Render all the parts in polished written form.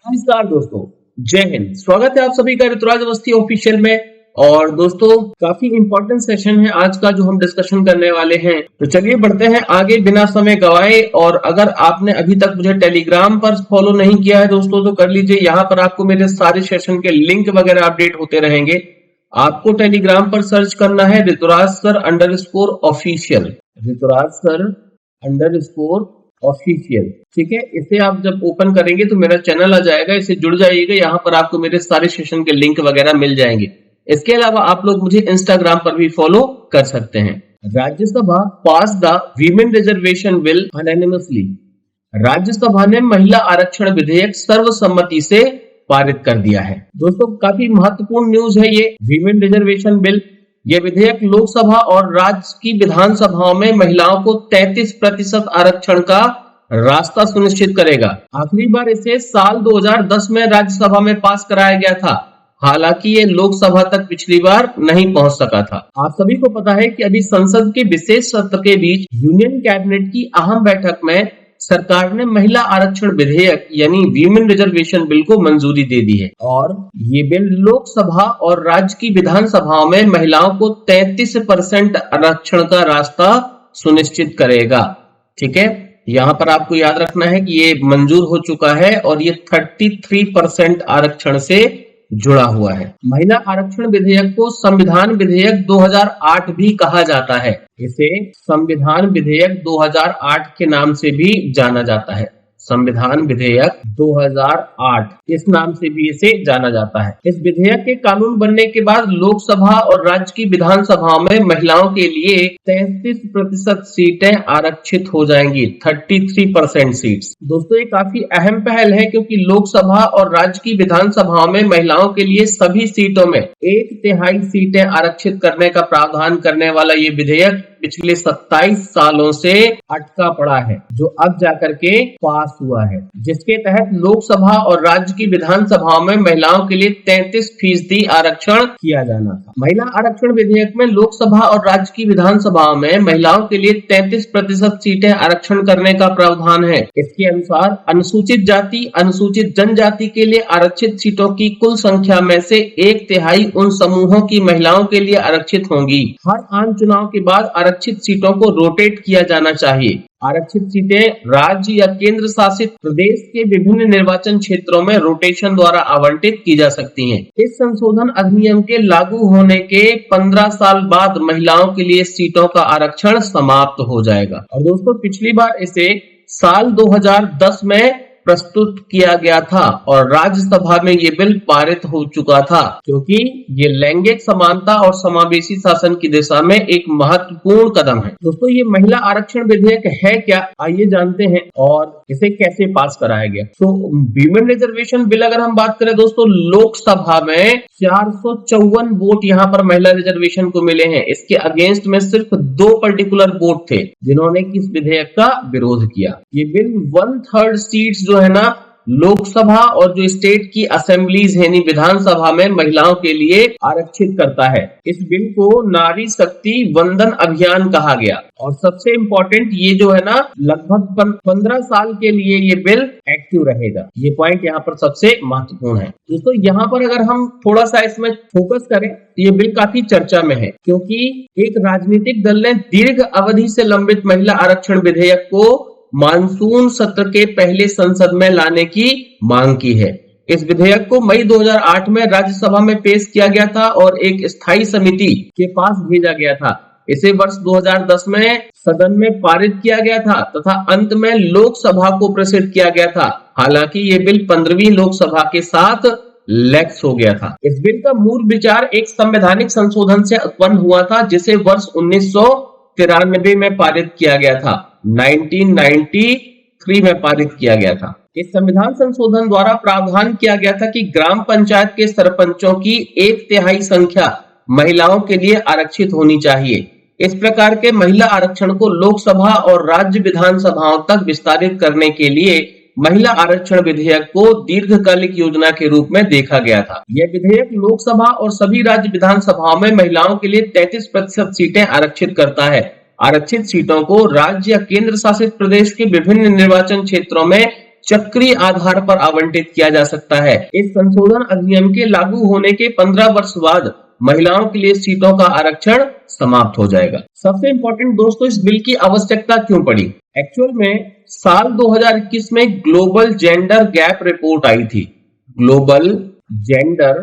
नमस्कार दोस्तों, जय हिंद। स्वागत है आप सभी का ऋतुराज अवस्थी ऑफिशियल में। और दोस्तों, काफी इंपॉर्टेंट सेशन है आज का जो हम डिस्कशन करने वाले हैं। तो चलिए बढ़ते हैं आगे बिना समय गवाए। और अगर आपने अभी तक मुझे टेलीग्राम पर फॉलो नहीं किया है दोस्तों तो कर लीजिए। यहाँ पर आपको मेरे सारे सेशन के लिंक वगैरह अपडेट होते रहेंगे। आपको टेलीग्राम पर सर्च करना है Rituraj sir _official, Rituraj sir official. ठीक है, इसे आप जब ओपन करेंगे तो मेरा चैनल आ जाएगा, इसे जुड़ जाइएगा। यहाँ पर आपको मेरे सारे सेशन के लिंक वगैरह मिल जाएंगे। इसके अलावा आप लोग मुझे इंस्टाग्राम पर भी फॉलो कर सकते हैं। Rajya Sabha pass the women reservation bill unanimously. Rajya Sabha ने महिला आरक्षण विधेयक सर्वसम्मति से पारित कर दिया है। दोस्तों, काफी महत्वपूर्ण न्यूज है ये वीमेन रिजर्वेशन बिल। यह विधेयक लोकसभा और राज्य की विधानसभाओं में महिलाओं को 33% आरक्षण का रास्ता सुनिश्चित करेगा। आखिरी बार इसे साल 2010 में राज्यसभा में पास कराया गया था। हालांकि ये लोकसभा तक पिछली बार नहीं पहुंच सका था। आप सभी को पता है कि अभी संसद के विशेष सत्र के बीच यूनियन कैबिनेट की अहम बैठक में सरकार ने महिला आरक्षण विधेयक यानी वीमेन रिजर्वेशन बिल को मंजूरी दे दी है। और ये बिल लोकसभा और राज्य की विधानसभाओं में महिलाओं को 33% आरक्षण का रास्ता सुनिश्चित करेगा। ठीक है, यहाँ पर आपको याद रखना है कि ये मंजूर हो चुका है और ये 33% आरक्षण से जुड़ा हुआ है। महिला आरक्षण विधेयक को संविधान विधेयक 2008 भी कहा जाता है। इसे संविधान विधेयक 2008 के नाम से भी जाना जाता है। संविधान विधेयक 2008 इस नाम से भी इसे जाना जाता है। इस विधेयक के कानून बनने के बाद लोकसभा और राज्य की विधानसभाओं में महिलाओं के लिए 33% सीटें आरक्षित हो जाएंगी। 33% सीट्स। दोस्तों, ये काफी अहम पहल है क्योंकि लोकसभा और राज्य की विधानसभाओं में महिलाओं के लिए सभी सीटों में 1/3 सीटें आरक्षित करने का प्रावधान करने वाला ये विधेयक पिछले 27 सालों से अटका पड़ा है, जो अब जाकर के पास हुआ है, जिसके तहत लोकसभा और राज्य की विधानसभाओं में महिलाओं के लिए 33% आरक्षण किया जाना था। महिला आरक्षण विधेयक में लोकसभा और राज्य की विधानसभाओं में महिलाओं के लिए 33% सीटें आरक्षण करने का प्रावधान है। इसके अनुसार अनुसूचित जाति, अनुसूचित जनजाति के लिए आरक्षित सीटों की कुल संख्या में से 1/3 उन समूहों की महिलाओं के लिए आरक्षित होंगी। हर आम चुनाव के बाद आरक्षित सीटों को रोटेट किया जाना चाहिए। आरक्षित सीटें राज्य या केंद्र शासित प्रदेश के विभिन्न निर्वाचन क्षेत्रों में रोटेशन द्वारा आवंटित की जा सकती हैं। इस संशोधन अधिनियम के लागू होने के 15 साल बाद महिलाओं के लिए सीटों का आरक्षण समाप्त हो जाएगा। और दोस्तों, पिछली बार इसे साल 2010 में प्रस्तुत किया गया था और राज्यसभा में ये बिल पारित हो चुका था, क्योंकि ये लैंगिक समानता और समावेशी शासन की दिशा में एक महत्वपूर्ण कदम है। दोस्तों, ये महिला आरक्षण विधेयक है क्या, आइए जानते हैं और इसे कैसे पास कराया गया। तो वीमेन रिजर्वेशन बिल अगर हम बात करें दोस्तों, लोकसभा में 454 वोट यहाँ पर महिला रिजर्वेशन को मिले हैं। इसके अगेंस्ट में सिर्फ 2 पर्टिकुलर वोट थे जिन्होंने इस विधेयक का विरोध किया। ये बिल 1/3 सीट्स जो है ना लोकसभा और जो स्टेट की असेंबलीज है यानी विधानसभा में महिलाओं के लिए आरक्षित करता है। इस बिल को नारी शक्ति वंदन अभियान कहा गया। और सबसे इम्पोर्टेंट, ये जो है ना लगभग 15 साल के लिए ये बिल एक्टिव रहेगा। ये पॉइंट यहाँ पर सबसे महत्वपूर्ण है। दोस्तों, यहाँ पर अगर हम थोड़ा सा इसमें फोकस करें तो ये बिल काफी चर्चा में है, क्योंकि एक राजनीतिक दल ने दीर्घ अवधि से लंबित महिला आरक्षण विधेयक को मानसून सत्र के पहले संसद में लाने की मांग की है। इस विधेयक को मई 2008 में राज्यसभा में पेश किया गया था और एक स्थायी समिति के पास भेजा गया था। इसे वर्ष 2010 में सदन में पारित किया गया था तथा अंत में लोकसभा को प्रेषित किया गया था। हालांकि ये बिल 15वीं लोकसभा के साथ लैप्स हो गया था। इस बिल का मूल विचार एक संवैधानिक संशोधन से उत्पन्न हुआ था, जिसे वर्ष 1993 में पारित किया गया था। 1993 में पारित किया गया था। इस संविधान संशोधन द्वारा प्रावधान किया गया था कि ग्राम पंचायत के सरपंचों की 1/3 संख्या महिलाओं के लिए आरक्षित होनी चाहिए। इस प्रकार के महिला आरक्षण को लोकसभा और राज्य विधानसभाओं तक विस्तारित करने के लिए महिला आरक्षण विधेयक को दीर्घकालिक योजना के रूप में देखा गया था। यह विधेयक लोकसभा और सभी राज्य विधानसभाओं में महिलाओं के लिए 33% सीटें आरक्षित करता है। आरक्षित सीटों को राज्य या केंद्र शासित प्रदेश के विभिन्न निर्वाचन क्षेत्रों में चक्रीय आधार पर आवंटित किया जा सकता है। इस संशोधन अधिनियम के लागू होने के 15 वर्ष बाद महिलाओं के लिए सीटों का आरक्षण समाप्त हो जाएगा। सबसे इंपॉर्टेंट दोस्तों, इस बिल की आवश्यकता क्यों पड़ी? एक्चुअल में साल 2021 में ग्लोबल जेंडर गैप रिपोर्ट आई थी। ग्लोबल जेंडर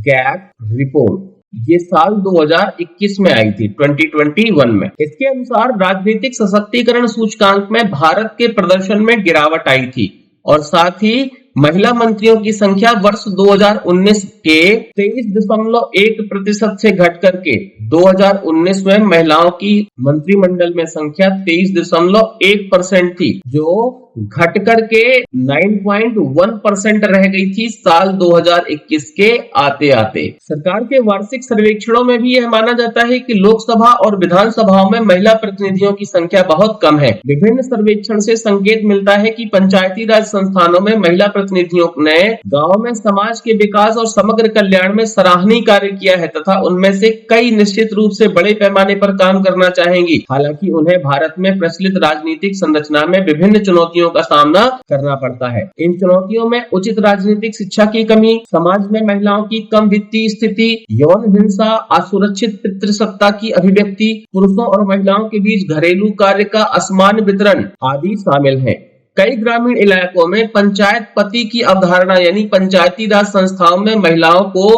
गैप रिपोर्ट ये साल 2021 में आई थी, 2021 में। इसके अनुसार राजनीतिक सशक्तिकरण सूचकांक में भारत के प्रदर्शन में गिरावट आई थी और साथ ही महिला मंत्रियों की संख्या वर्ष 2019 के 23.1% से घट करके 2019 में महिलाओं की मंत्रिमंडल में संख्या 23.1% थी, जो घट करके 9.1% रह गई थी साल 2021 के आते आते। सरकार के वार्षिक सर्वेक्षणों में भी यह माना जाता है कि लोकसभा और विधानसभाओं में महिला प्रतिनिधियों की संख्या बहुत कम है। विभिन्न सर्वेक्षण से संकेत मिलता है कि पंचायती राज संस्थानों में महिला प्रतिनिधियों ने गांव में समाज के विकास और समग्र कल्याण में सराहनीय कार्य किया है तथा उनमें से कई निश्चित रूप से बड़े पैमाने पर काम करना चाहेंगी। हालांकि उन्हें भारत में प्रचलित राजनीतिक संरचना में विभिन्न चुनौतियों का सामना करना पड़ता है। इन चुनौतियों में उचित राजनीतिक शिक्षा की कमी, समाज में महिलाओं की कम वित्तीय स्थिति, यौन हिंसा, असुरक्षित पितृसत्ता की अभिव्यक्ति, पुरुषों और महिलाओं के बीच घरेलू कार्य का असमान वितरण आदि शामिल है। कई ग्रामीण इलाकों में पंचायत पति की अवधारणा यानी पंचायती राज संस्थाओं में महिलाओं को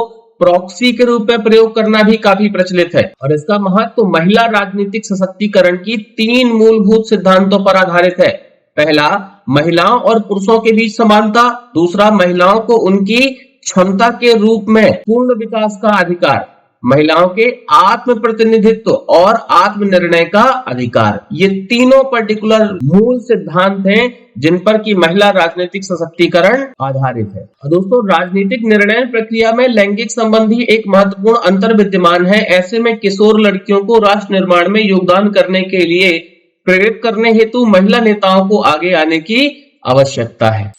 प्रॉक्सी के रूप में प्रयोग करना भी काफी प्रचलित है और इसका महत्व महिला राजनीतिक सशक्तिकरण की 3 मूलभूत सिद्धांतों पर आधारित है। पहला, महिलाओं और पुरुषों के बीच समानता। दूसरा, महिलाओं को उनकी क्षमता के रूप में पूर्ण विकास का अधिकार। महिलाओं के आत्म प्रतिनिधित्व और आत्मनिर्णय का अधिकार। ये तीनों पर्टिकुलर मूल सिद्धांत हैं जिन पर की महिला राजनीतिक सशक्तिकरण आधारित है। दोस्तों, राजनीतिक निर्णय प्रक्रिया में लैंगिक संबंधी एक महत्वपूर्ण अंतर विद्यमान है। ऐसे में किशोर लड़कियों को राष्ट्र निर्माण में योगदान करने के लिए प्रेरित करने हेतु महिला नेताओं को आगे आने की आवश्यकता है।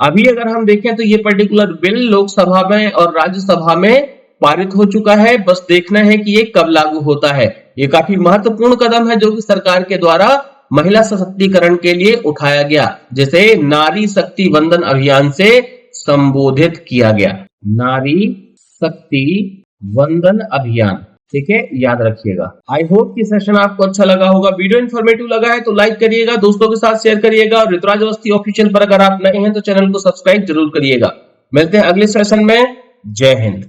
अभी अगर हम देखें तो ये पर्टिकुलर बिल लोकसभा में और राज्यसभा में पारित हो चुका है। बस देखना है कि ये कब लागू होता है। ये काफी महत्वपूर्ण कदम है जो कि सरकार के द्वारा महिला सशक्तिकरण के लिए उठाया गया, जिसे नारी शक्ति वंदन अभियान से संबोधित किया गया। नारी शक्ति वंदन अभियान, ठीक है, याद रखिएगा। आई होप कि सेशन आपको अच्छा लगा होगा। वीडियो इन्फॉर्मेटिव लगा है तो लाइक करिएगा, दोस्तों के साथ शेयर करिएगा और ऋतुराज अवस्थी ऑफिशियल पर अगर आप नए हैं तो चैनल को सब्सक्राइब जरूर करिएगा। मिलते हैं अगले सेशन में। जय हिंद।